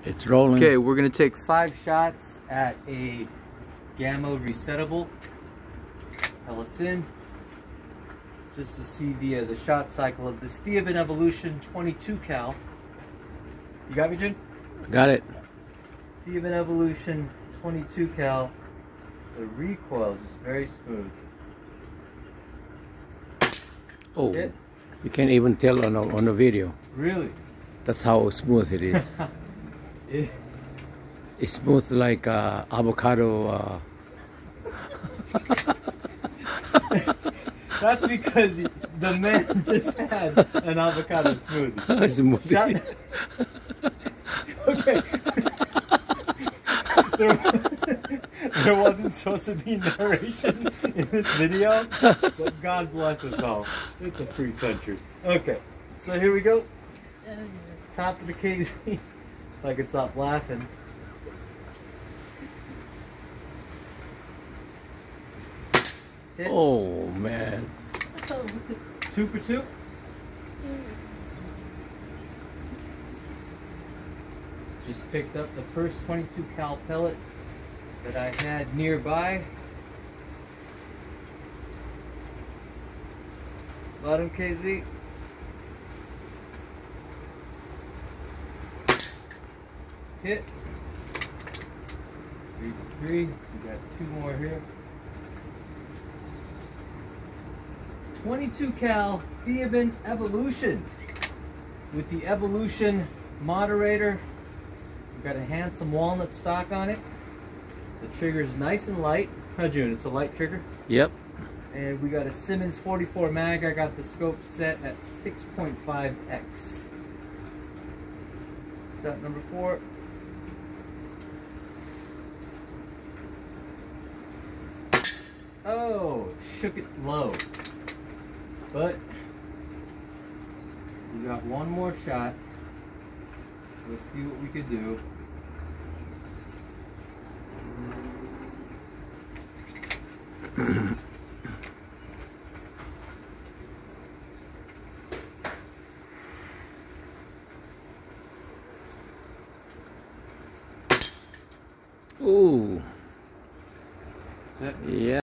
It's rolling. Okay, we're gonna take 5 shots at a gamma resettable. Pellets in, just to see the shot cycle of this Theoben Evolution 22 cal. You got me, Jim? Got it. Theoben Evolution 22 cal. The recoil is just very smooth. Oh, you can't even tell on the video. Really? That's how smooth it is. It's smooth like avocado. That's because the man just had an avocado smoothie. Okay. There wasn't supposed to be narration in this video, but God bless us all. It's a free country. Okay, so here we go. Top of the KZ. If I could stop laughing. Hit. Oh man. 2 for 2. Just picked up the first 22 cal pellet that I had nearby. Bottom KZ. Hit. 3 for 3. We got 2 more here. 22 cal Theoben Evolution with the Evolution moderator. We've got a handsome walnut stock on it. The trigger is nice and light. Huh, June? It's a light trigger. Yep. And we got a Simmons 44 mag. I got the scope set at 6.5x. Shot number 4. Oh, shook it low. But we got one more shot. Let's see what we could do. Ooh. That's it. Yeah.